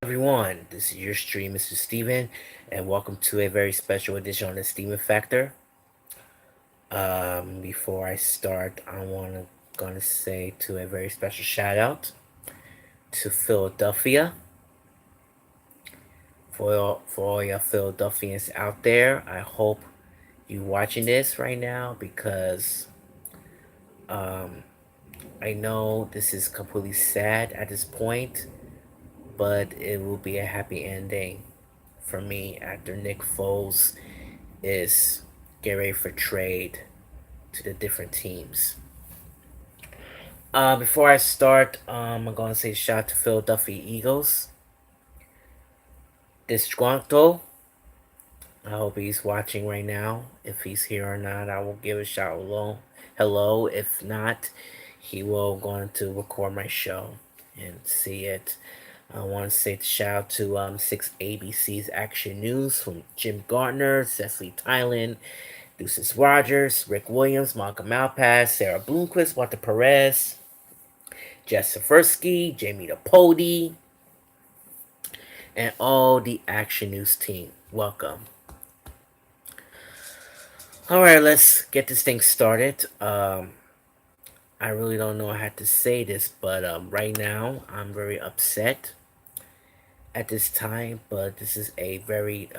Everyone, this is your stream, Mr. Steven, and welcome to a very special edition on the Steven Factor. Before I start, gonna say to a very special shout out to Philadelphia for all your Philadelphians out there. I hope you watching this right now because um, I know this is completely sad at this point, but it will be a happy ending for me after Nick Foles is get ready for trade to the different teams. Before I start, I'm gonna say shout out to Philadelphia Eagles. Disgruntled. I hope he's watching right now. If he's here or not, I will give a shout hello. Hello. If not, he will going to record my show and see it. I want to say shout out to 6 ABC's Action News from Jim Gardner, Cecily Tylen, Deuces Rogers, Rick Williams, Malcolm Malpass, Sarah Bloomquist, Walter Perez, Jess Safursky, Jamie Napodi, and all the Action News team. Welcome. Alright, let's get this thing started. I really don't know how to say this, but right now I'm very upset at this time, but this is a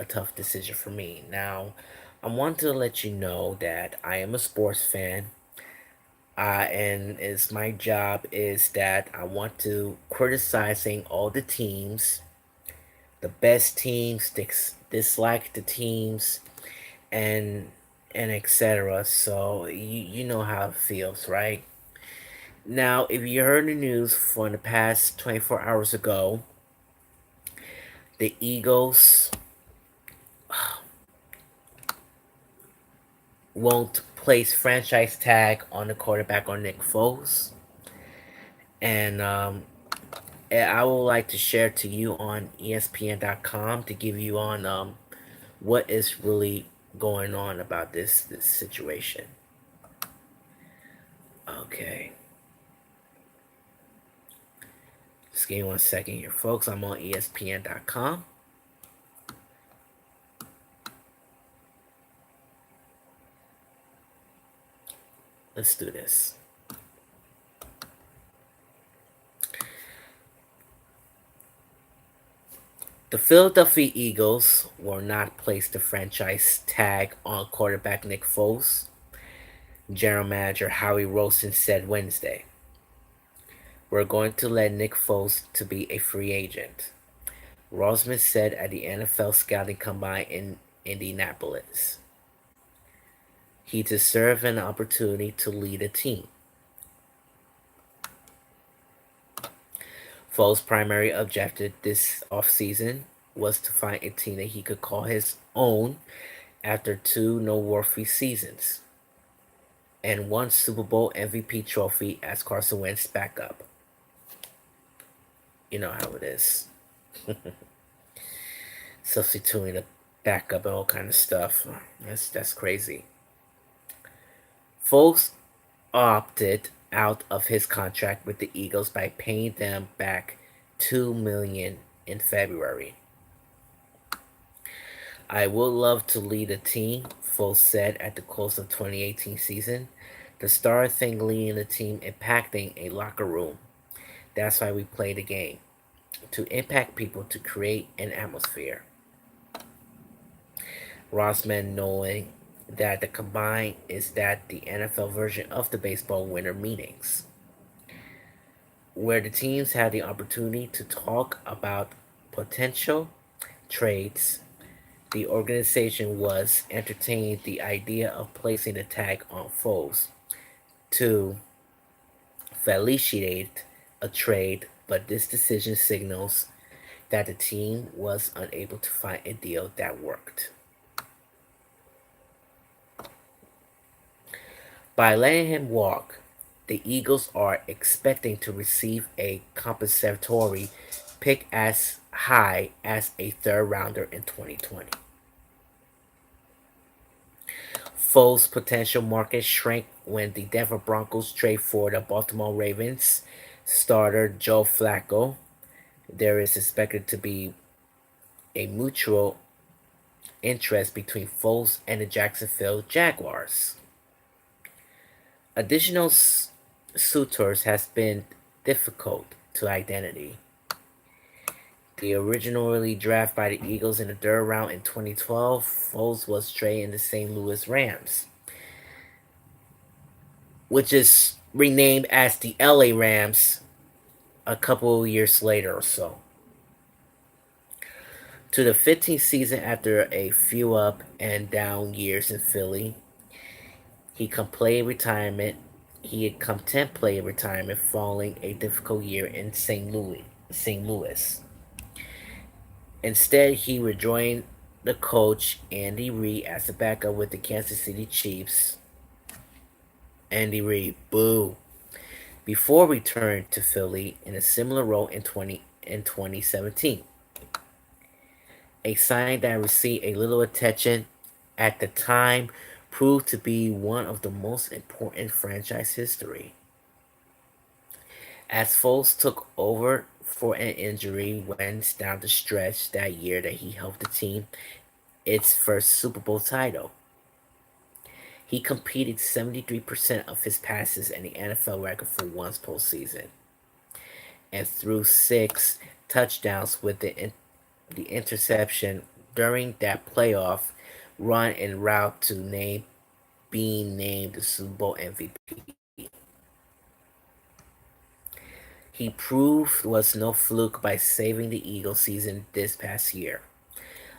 tough decision for me. Now, I want to let you know that I am a sports fan. And is my job is that I want to criticizing all the teams, the best teams, dislike the teams, and etc. So you know how it feels, right? Now, if you heard the news from the past 24 hours ago, the Eagles won't place franchise tag on the quarterback on Nick Foles, and I would like to share to you on ESPN.com to give you on what is really going on about this situation. Okay, just give me 1 second here, folks. I'm on ESPN.com. Let's do this. The Philadelphia Eagles will not place the franchise tag on quarterback Nick Foles, General Manager Howie Roseman said Wednesday. We're going to let Nick Foles to be a free agent, Roseman said at the NFL Scouting Combine in Indianapolis. He deserved an opportunity to lead a team. Foles' primary objective this offseason was to find a team that he could call his own after two noteworthy seasons and one Super Bowl MVP trophy as Carson Wentz backup. You know how it is. Substituting a backup and all kind of stuff. That's crazy. Foles opted out of his contract with the Eagles by paying them back $2 million in February. I would love to lead a team, Foles said at the close of 2018 season. The star thing leading the team, impacting a locker room. That's why we play the game. To impact people, to create an atmosphere. Roseman knowing that the combine is that the NFL version of the baseball winter meetings, where the teams had the opportunity to talk about potential trades. The organization was entertaining the idea of placing the tag on Foles to facilitate a trade, but this decision signals that the team was unable to find a deal that worked. By letting him walk, the Eagles are expecting to receive a compensatory pick as high as a third rounder in 2020. Foles' potential market shrank when the Denver Broncos trade for the Baltimore Ravens starter Joe Flacco There is expected to be a mutual interest between Foles and the Jacksonville Jaguars. Additional suitors has been difficult to identity. The originally drafted by the Eagles in the third round in 2012, Foles was traded in the St. Louis Rams, which is renamed as the LA Rams a couple years later or so. To the 15th season after a few up and down years in Philly, he contemplated retirement. He had contemplated retirement following a difficult year in St. Louis. St. Louis. Instead, he rejoined the coach Andy Reid as the backup with the Kansas City Chiefs. Andy Reid, boo. Before returning to Philly in a similar role in 2017. A sign that received a little attention at the time proved to be one of the most important franchise history. As Foles took over for an injury went down the stretch that year that he helped the team its first Super Bowl title. He completed 73% of his passes in the NFL record for once postseason and threw six touchdowns with the interception during that playoff run en route to being named the Super Bowl MVP. He proved was no fluke by saving the Eagles season this past year.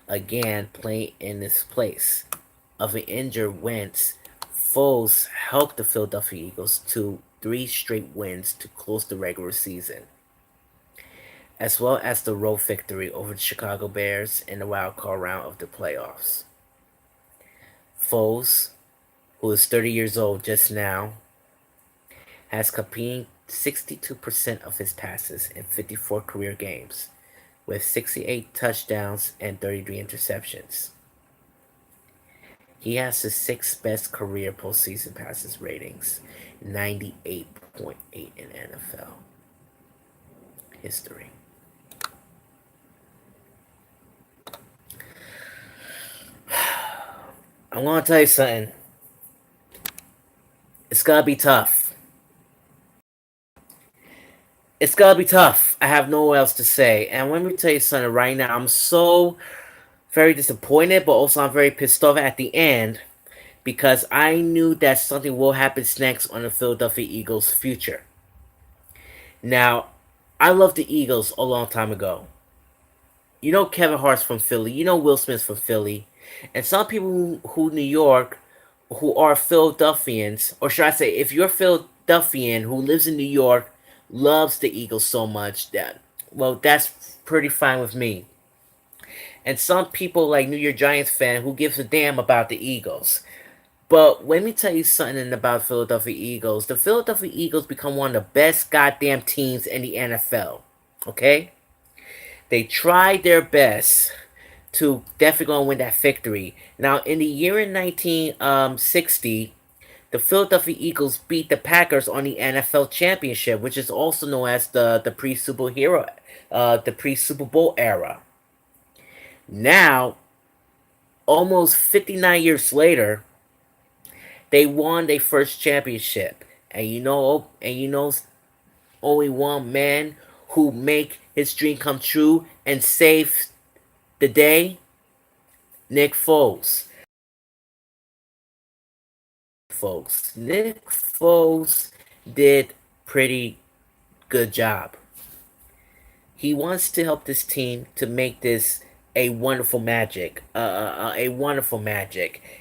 Again, playing in this place of an injured Wentz, Foles helped the Philadelphia Eagles to three straight wins to close the regular season, as well as the road victory over the Chicago Bears in the wild card round of the playoffs. Foles, who is 30 years old just now, has completed 62% of his passes in 54 career games, with 68 touchdowns and 33 interceptions. He has the sixth best career postseason passes ratings, 98.8 in NFL history. I'm gonna tell you something. It's gotta be tough. It's gotta be tough. I have nowhere else to say. And let me tell you something right now. I'm so very disappointed, but also I'm very pissed off at the end because I knew that something will happen next on the Philadelphia Eagles' future. Now, I loved the Eagles a long time ago. You know Kevin Hart's from Philly. You know Will Smith's from Philly. And some people who New York, who are Philadelphians, or should I say, if you're Philadelphian who lives in New York, loves the Eagles so much that, well, that's pretty fine with me. And some people like New York Giants fan who gives a damn about the Eagles. But let me tell you something about Philadelphia Eagles. The Philadelphia Eagles become one of the best goddamn teams in the NFL. Okay? They tried their best to definitely gonna win that victory. Now, in the year in 1960, the Philadelphia Eagles beat the Packers on the NFL championship, which is also known as the pre Super Bowl era. Now, almost 59 years later, they won their first championship, and only one man who make his dream come true and save the day, Nick Foles. Nick Foles did pretty good job. He wants to help this team to make this a wonderful magic. And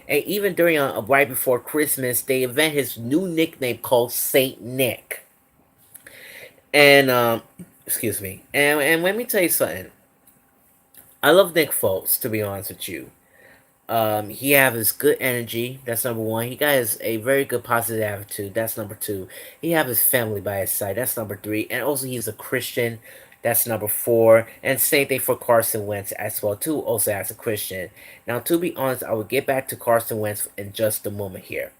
even during right before Christmas, they invent his new nickname called Saint Nick. And excuse me. And let me tell you something. I love Nick Foles, to be honest with you. He have his good energy. That's number one. He got a very good positive attitude. That's number two. He have his family by his side. That's number three. And also he's a Christian. That's number four. And same thing for Carson Wentz as well too. Also as a Christian. Now to be honest, I will get back to Carson Wentz in just a moment here.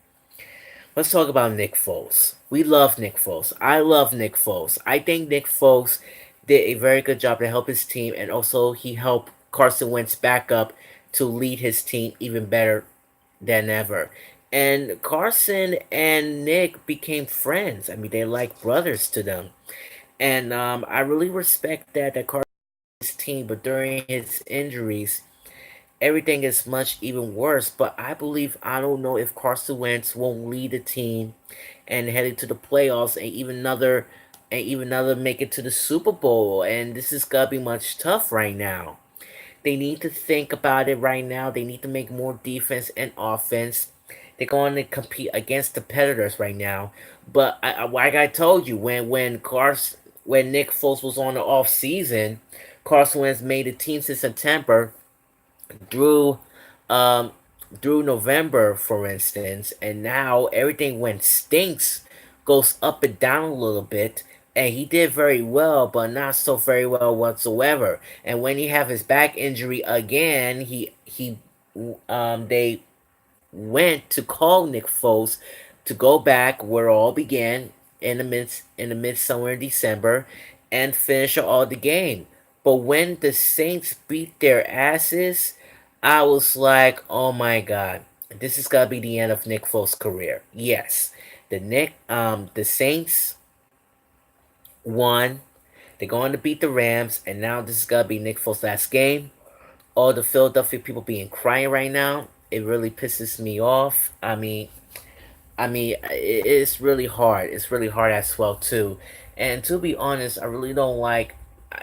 Let's talk about Nick Foles. We love Nick Foles. I love Nick Foles. I think Nick Foles did a very good job to help his team, and also he helped Carson Wentz back up to lead his team even better than ever. And Carson and Nick became friends. I mean, they like brothers to them. And I really respect that Carson's team, but during his injuries, everything is much even worse. But I don't know if Carson Wentz won't lead the team and heading to the playoffs and even another make it to the Super Bowl. And this is gonna be much tough right now. They need to think about it right now. They need to make more defense and offense. They're going to compete against competitors right now. But like I told you, when Nick Foles was on the off season, Carson Wentz made the team since September through um, through November, for instance, and now everything went stinks, goes up and down a little bit, and he did very well, but not so very well whatsoever. And when he have his back injury again, they went to call Nick Foles to go back where it all began in the midsummer in December and finish all the game. But when the Saints beat their asses, I was like, oh my god, this is gonna be the end of Nick Foles' career. Yes, the Saints won. They're going to beat the Rams, and now this is gonna be Nick Foles' last game. All the Philadelphia people being crying right now, it really pisses me off. It's really hard. It's really hard as well too. And to be honest, I really don't like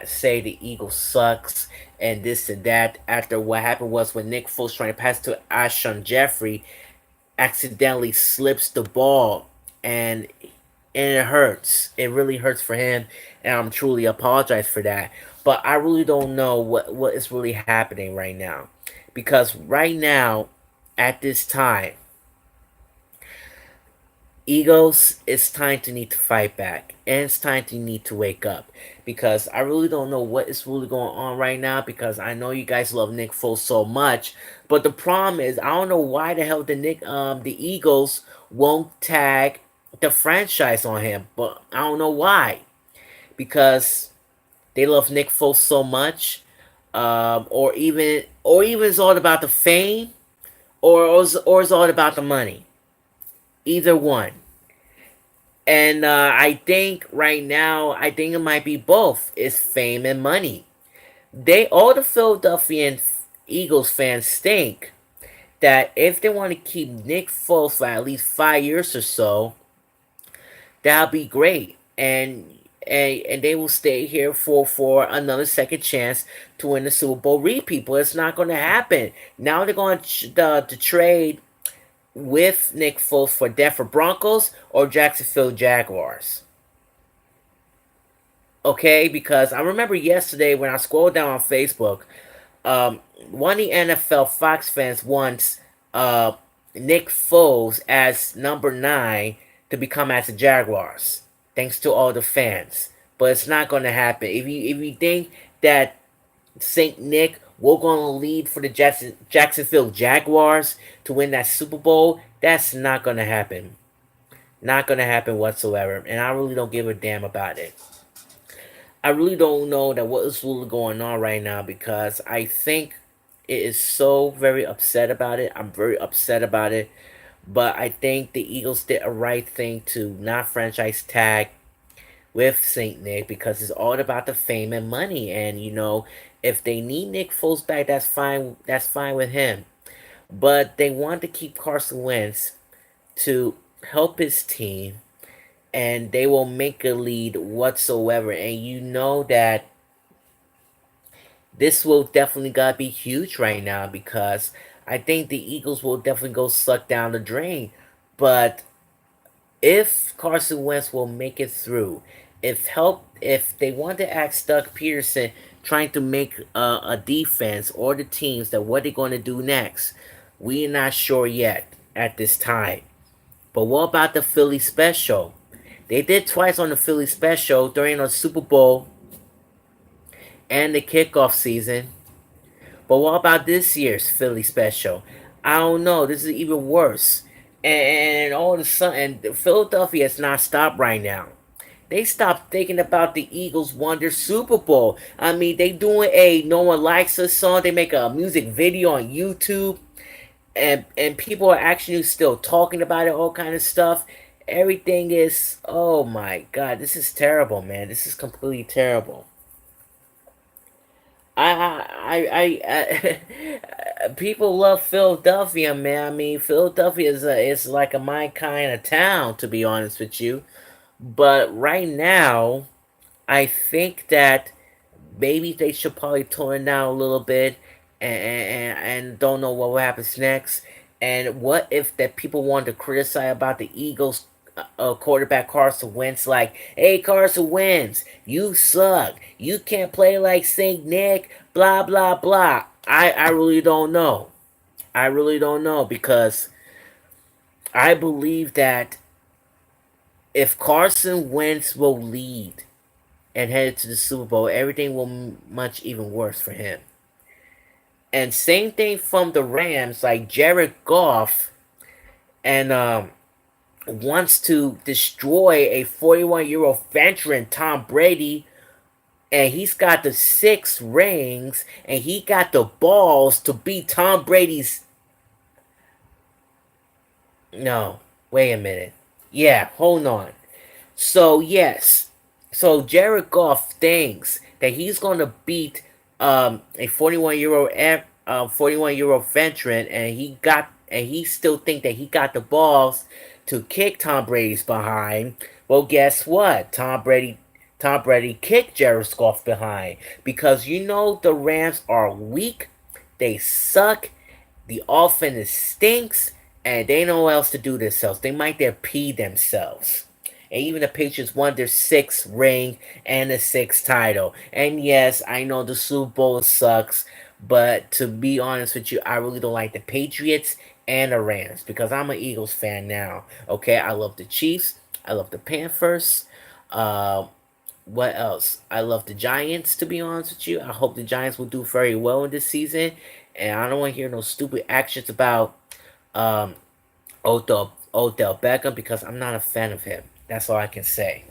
say the Eagles sucks and this and that. After what happened was when Nick Foles trying to pass to Ashon Jeffrey, accidentally slips the ball, and it hurts. It really hurts for him, and I'm truly apologize for that. But I really don't know what is really happening right now, because right now, at this time, Egos, it's time to need to fight back, and it's time to need to wake up, because I really don't know what is really going on right now, because I know you guys love Nick Foles so much, but the problem is I don't know why the hell the Eagles won't tag the franchise on him, but I don't know why, because they love Nick Foles so much, or even it's all about the fame, or it's all about the money. Either one. And I think right now, I think it might be both. It's fame and money. All the Philadelphia Eagles fans think that if they want to keep Nick Foles for at least 5 years or so, that'll be great. And they will stay here for another second chance to win the Super Bowl repeat. But it's not going to happen. Now they're going to trade with Nick Foles for Denver Broncos or Jacksonville Jaguars. Okay, because I remember yesterday when I scrolled down on Facebook, um, one of the NFL Fox fans wants Nick Foles as number 9 to become as the Jaguars. Thanks to all the fans, but it's not going to happen. If you think that Saint Nick we're going to lead for the Jacksonville Jaguars to win that Super Bowl, that's not going to happen. Not going to happen whatsoever, and I really don't give a damn about it. I really don't know that what is really going on right now, because I think it is so very upset about it. I'm very upset about it. But I think the Eagles did a right thing to not franchise tag with Saint Nick, because it's all about the fame and money. And if they need Nick Foles back, that's fine. That's fine with him. But they want to keep Carson Wentz to help his team, and they will make a lead whatsoever. And you know that this will definitely gotta be huge right now, because I think the Eagles will definitely go suck down the drain. But if Carson Wentz will make it through, if they want to ask Doug Peterson trying to make a defense, or the teams, that what they're going to do next, we're not sure yet at this time. But what about the Philly special? They did twice on the Philly special during the Super Bowl and the kickoff season. But what about this year's Philly special? I don't know. This is even worse. And all of a sudden, Philadelphia has not stopped right now. They stopped thinking about the Eagles won their Super Bowl. I mean, they doing a No One Likes Us song. They make a music video on YouTube, and people are actually still talking about it, all kind of stuff. Everything is, oh my god, this is terrible, man. This is completely terrible. People love Philadelphia, man. I mean, Philadelphia is like a my kind of town, to be honest with you. But right now, I think that maybe they should probably tone it down a little bit, and don't know what will happen next. And what if that people want to criticize about the Eagles quarterback Carson Wentz, like, hey, Carson Wentz, you suck. You can't play like Saint Nick, blah blah blah. I really don't know. I really don't know, because I believe that if Carson Wentz will lead and head to the Super Bowl, everything will much even worse for him. And same thing from the Rams, like Jared Goff, and wants to destroy a 41-year-old veteran Tom Brady, and he's got the 6 rings, and he got the balls to beat Tom Brady's. No, wait a minute. Yeah, hold on. So yes, so Jared Goff thinks that he's going to beat a 41-year-old veteran, and he still think that he got the balls to kick Tom Brady's behind. Well, guess what? Tom Brady kicked Jared Goff behind, because you know the Rams are weak. They suck. The offense stinks, and they know what else to do themselves. They might there pee themselves. And even the Patriots won their 6th ring and the 6th title. And yes, I know the Super Bowl sucks, but to be honest with you, I really don't like the Patriots and the Rams, because I'm an Eagles fan now. Okay, I love the Chiefs. I love the Panthers. Uh, what else? I love the Giants, to be honest with you. I hope the Giants will do very well in this season. And I don't want to hear no stupid actions about um, Odell Beckham, because I'm not a fan of him. That's all I can say.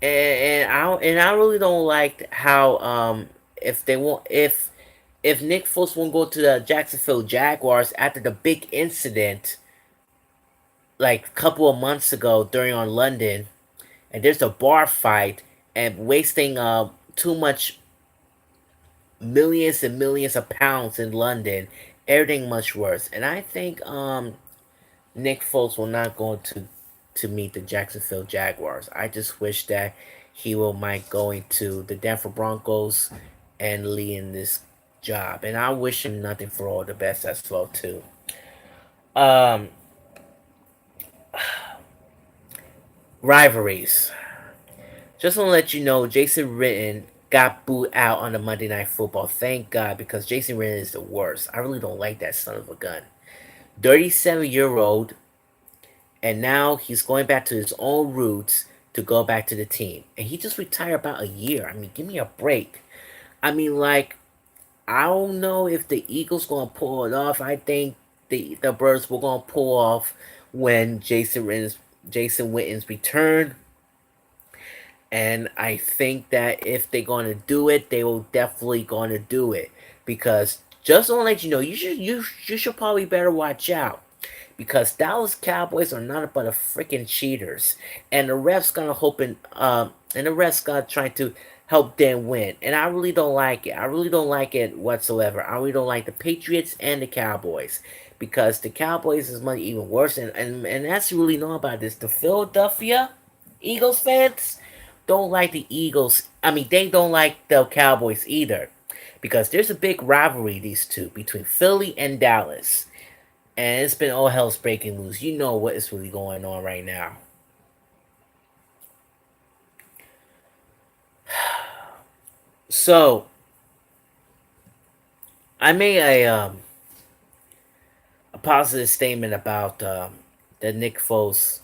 And I really don't like how if they want if Nick Foles won't go to the Jacksonville Jaguars after the big incident like a couple of months ago during on London, and there's a bar fight and wasting too much millions and millions of pounds in London, everything much worse. And I think Nick Foles will not go to meet the Jacksonville Jaguars. I just wish that he will might going to the Denver Broncos and leading this job. And I wish him nothing for all the best as well too. Um, rivalries. Just want to let you know, Jason Witten got booed out on the Monday Night Football. Thank God, because Jason Witten is the worst. I really don't like that son of a gun. 37-year-old, and now he's going back to his own roots to go back to the team. And he just retired about a year. I mean, give me a break. I mean, like, I don't know if the Eagles gonna pull it off. I think the Birds were gonna pull off when Jason Witten's return. And I think that if they're gonna do it, they will definitely gonna do it. Because just to let you know, you should probably better watch out, because Dallas Cowboys are not but a freaking cheaters, and the refs gonna hoping and the refs gonna trying to help them win, and I really don't like it. I really don't like it whatsoever. I really don't like the Patriots and the Cowboys, because the Cowboys is much even worse, and that's really know about this. The Philadelphia Eagles fans don't like the Eagles. I mean, they don't like the Cowboys either, because there's a big rivalry these two between Philly and Dallas. And it's been all hell's breaking loose. You know what is really going on right now. So I made a positive statement about the Nick Foles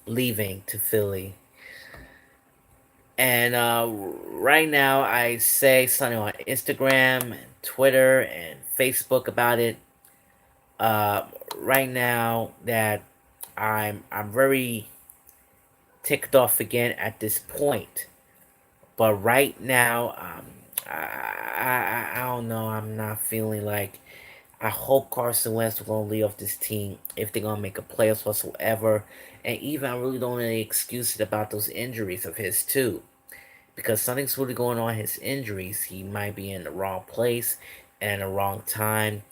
leaving to Philly, and right now I say something on Instagram, and Twitter, and Facebook about it. Uh, right now that I'm very ticked off again at this point. But right now, I don't know. I'm not feeling like. I hope Carson Wentz will gonna lead off this team if they're gonna make a playoffs whatsoever. And even I really don't have any excuses about those injuries of his too, because something's really going on. His injuries, he might be in the wrong place and the wrong time,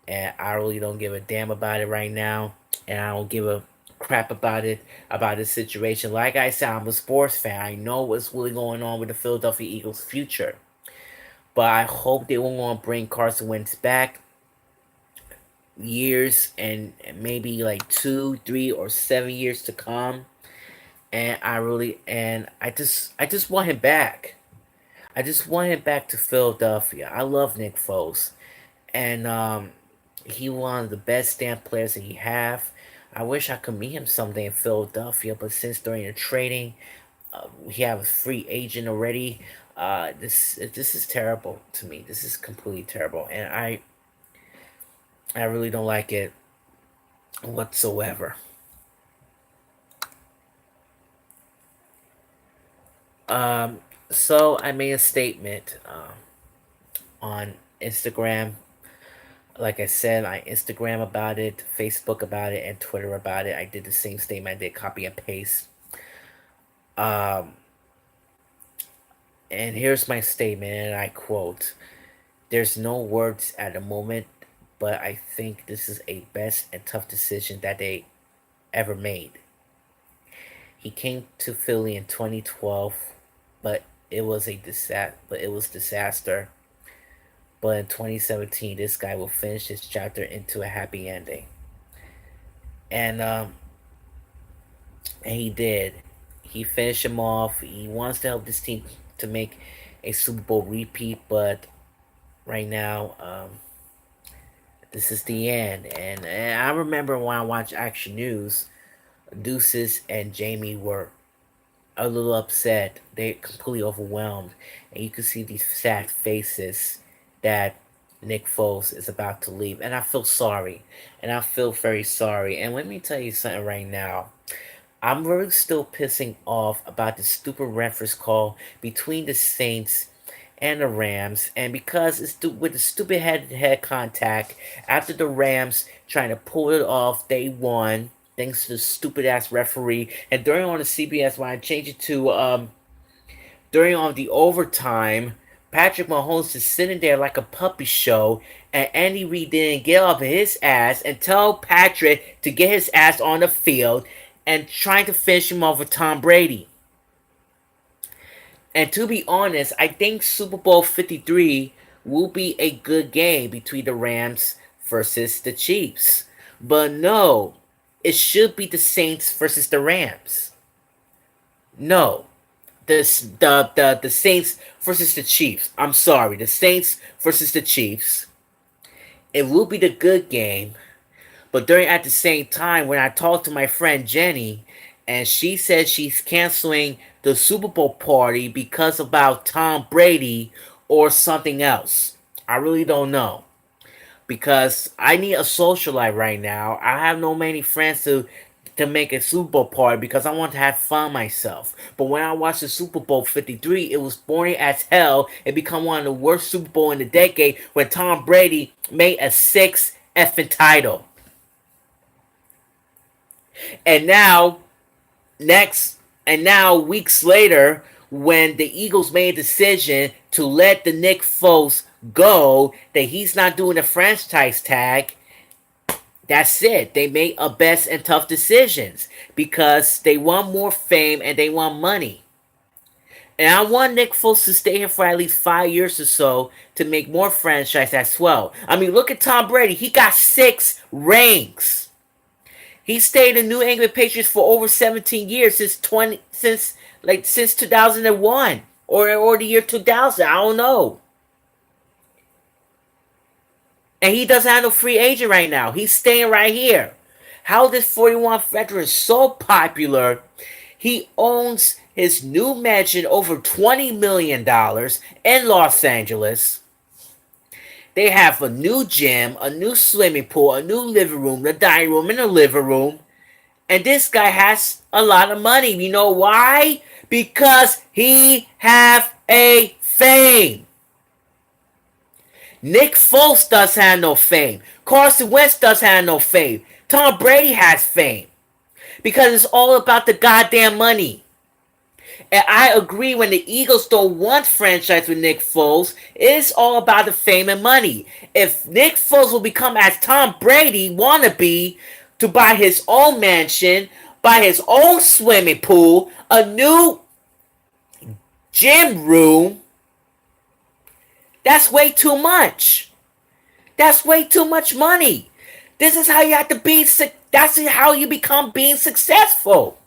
and I really don't give a damn about it right now, and I don't give a crap about this situation. Like I said, I'm a sports fan. I know what's really going on with the Philadelphia Eagles' future, but I hope they won't want to bring Carson Wentz back years and maybe like 2, 3, or 7 years to come. And I just want him back. I just want him back to Philadelphia. I love Nick Foles, and he one of the best damn players that he have. I wish I could meet him someday in Philadelphia, but since during the trading, we have a free agent already. This is terrible to me. This is completely terrible, and I really don't like it whatsoever. Um, so I made a statement on Instagram. Like I said, I Instagram about it, Facebook about it, and Twitter about it. I did the same statement. I did copy and paste. Um, and here's my statement, and I quote: "There's no words at the moment, but I think this is a best and tough decision that they ever made. He came to Philly in 2012, but it was disaster. But in 2017, this guy will finish his chapter into a happy ending, and and he did. He finished him off. He wants to help this team to make a Super Bowl repeat, but right now, this is the end. And I remember when I watched Action News, Deuces and Jamie were a little upset. They completely overwhelmed, and you could see these sad faces that Nick Foles is about to leave. And I feel sorry, and I feel very sorry. And let me tell you something right now. I'm really still pissing off about the stupid reference call between the Saints and the Rams, and because with the stupid head-to-head contact after the Rams trying to pull it off, they won thanks to the stupid ass referee. And during on the CBS, when I changed it to during on the overtime, Patrick Mahomes is sitting there like a puppy show, and Andy Reid didn't get off his ass and tell Patrick to get his ass on the field and trying to finish him off with Tom Brady. And to be honest, I think Super Bowl 53 will be a good game between the Rams versus the Chiefs. But no, it should be the Saints versus the Rams. No, the Saints versus the Chiefs. I'm sorry, the Saints versus the Chiefs. It will be the good game. But during at the same time, when I talked to my friend Jenny, and she said she's canceling the Super Bowl party because about Tom Brady or something else. I really don't know, because I need a social life right now. I have no many friends to make a Super Bowl party because I want to have fun myself. But when I watched the Super Bowl 53, it was boring as hell. It became one of the worst Super Bowl in the decade when Tom Brady made a sixth effing title. And now, next, and now weeks later, when the Eagles made a decision to let the Nick Foles go, that he's not doing a franchise tag, that's it. They made a best and tough decisions because they want more fame and they want money. And I want Nick Foles to stay here for at least 5 years or so to make more franchise as well. I mean, look at Tom Brady. He got 6 rings. He stayed in New England Patriots for over 17 years since 2001 or the year 2000. I don't know. And he doesn't have no free agent right now. He's staying right here. How this 41 veteran is so popular? He owns his new mansion over $20 million in Los Angeles. They have a new gym, a new swimming pool, a new living room, the dining room, and the living room. And this guy has a lot of money. You know why? Because he have a fame. Nick Foles does have no fame. Carson Wentz does have no fame. Tom Brady has fame. Because it's all about the goddamn money. And I agree when the Eagles don't want franchise with Nick Foles, it's all about the fame and money. If Nick Foles will become as Tom Brady wanna be to buy his own mansion, buy his own swimming pool, a new gym room, that's way too much. That's way too much money. This is how you have to be. That's how you become being successful.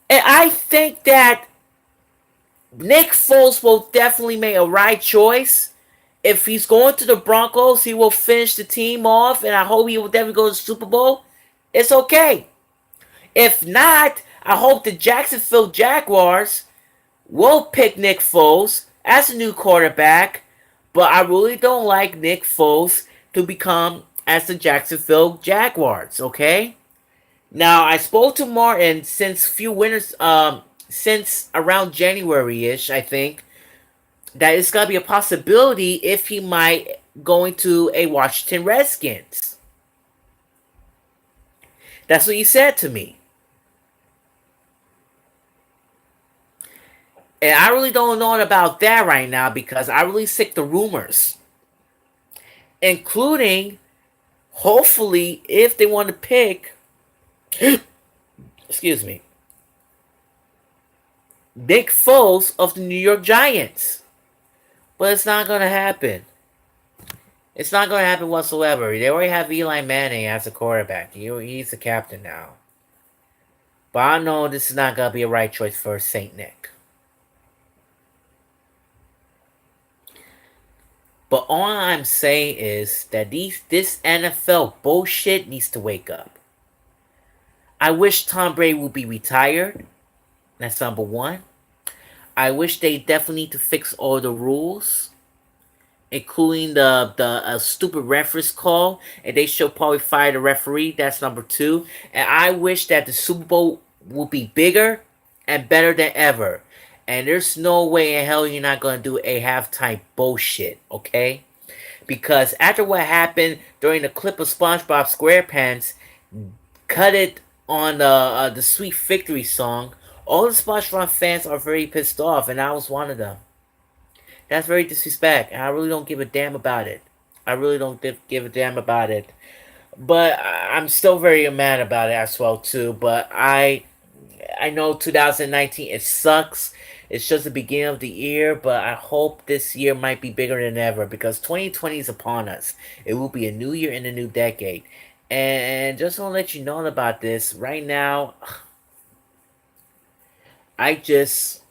And I think that Nick Foles will definitely make a right choice. If he's going to the Broncos, he will finish the team off, and I hope he will definitely go to the Super Bowl. It's okay. If not, I hope the Jacksonville Jaguars will pick Nick Foles as a new quarterback. But I really don't like Nick Foles to become as the Jacksonville Jaguars. Okay. Now I spoke to Martin since few winters, since around January ish, I think that it's gonna be a possibility if he might going to a Washington Redskins. That's what he said to me, and I really don't know about that right now because I really sick the rumors, including hopefully if they want to pick, excuse me, Nick Foles of the New York Giants. But it's not gonna happen. It's not going to happen whatsoever. They already have Eli Manning as a quarterback. He's the captain now. But I know this is not going to be a right choice for St. Nick. But all I'm saying is that this NFL bullshit needs to wake up. I wish Tom Brady would be retired. That's number one. I wish they definitely need to fix all the rules, including the stupid reference call, and they should probably fire the referee. That's number two. And I wish that the Super Bowl would be bigger and better than ever. And there's no way in hell you're not gonna do a halftime bullshit, okay? Because after what happened during the clip of SpongeBob SquarePants, cut it on the Sweet Victory song. All the SpongeBob fans are very pissed off, and I was one of them. That's very disrespect, and I really don't give a damn about it. I really don't give a damn about it. But I'm still very mad about it as well too. But I know 2019 it sucks. It's just the beginning of the year, but I hope this year might be bigger than ever because 2020 is upon us. It will be a new year in a new decade. And just want to let you know about this right now. I just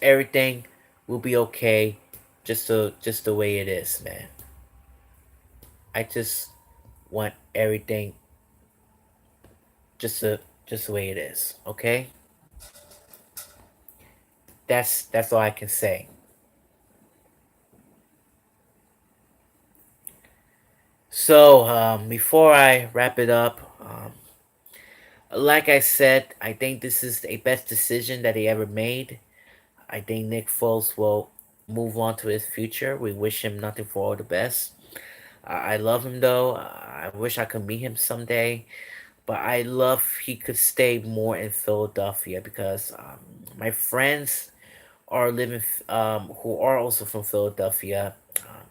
everything will be okay, just the way it is, man. I just want everything just the just the way it is. Okay, that's all I can say. So before I wrap it up, like I said, I think this is the best decision that he ever made. I think Nick Foles will move on to his future. We wish him nothing for all the best. I love him though. I wish I could meet him someday. But I love he could stay more in Philadelphia because my friends are living who are also from Philadelphia,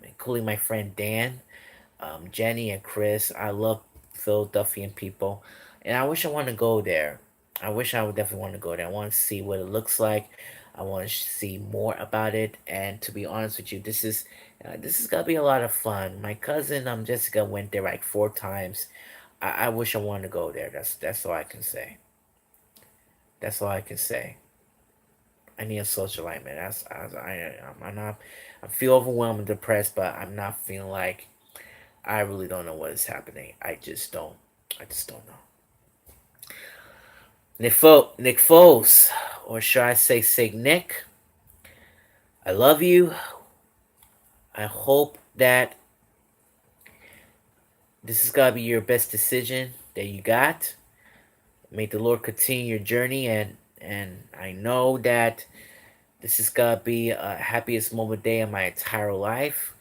including my friend Dan, Jenny, and Chris. I love Philadelphian people, and I wish I want to go there. I wish I would definitely want to go there. I want to see what it looks like. I want to see more about it. And to be honest with you, this is gonna be a lot of fun. My cousin Jessica went there like 4 times. I wish I wanted to go there. That's all I can say. That's all I can say. I need a social life, man. I'm not. I feel overwhelmed and depressed, but I'm not feeling like I really don't know what is happening. I just don't. I just don't know. Nick Foles, or should I say Saint Nick? I love you. I hope that This is gotta be your best decision that you got. May the Lord continue your journey, and I know that this is gonna be a happiest moment day of my entire life.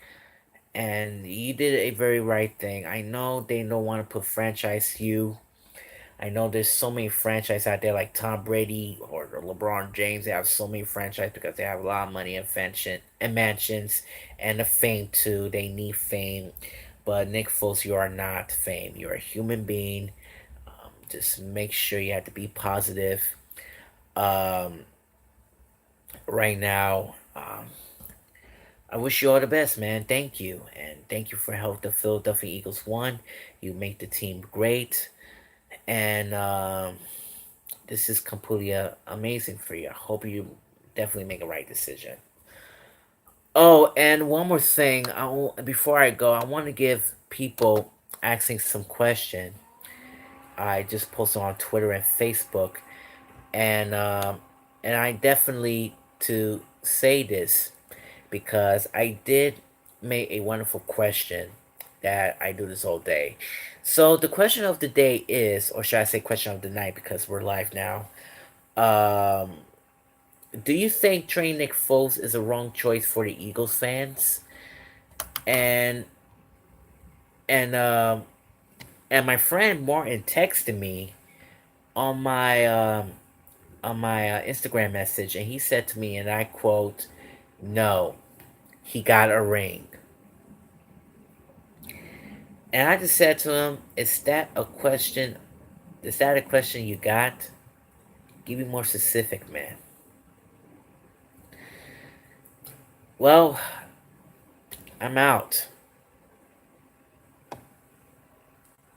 And you did a very right thing. I know they don't want to put franchise you. I know there's so many franchises out there like Tom Brady or LeBron James. They have so many franchises because they have a lot of money and mansions and the fame too. They need fame. But Nick Foles, you are not fame. You're a human being. Just make sure you have to be positive. Um, right now, I wish you all the best, man. Thank you. And thank you for helping the Philadelphia Eagles won. You make the team great. And this is completely amazing for you. I hope you definitely make a right decision. Oh, and one more thing. Before I go, I want to give people asking some question. I just posted on Twitter and Facebook, and I definitely to say this because I did make a wonderful question that I do this all day. So the question of the day is, or should I say question of the night because we're live now. Um, do you think trading Nick Foles is a wrong choice for the Eagles fans? And and um and my friend Martin texted me on my Instagram message, and he said to me, and I quote, "No, he got a ring." And I just said to him, "Is that a question? Is that a question you got? Give me more specific, man." Well, I'm out.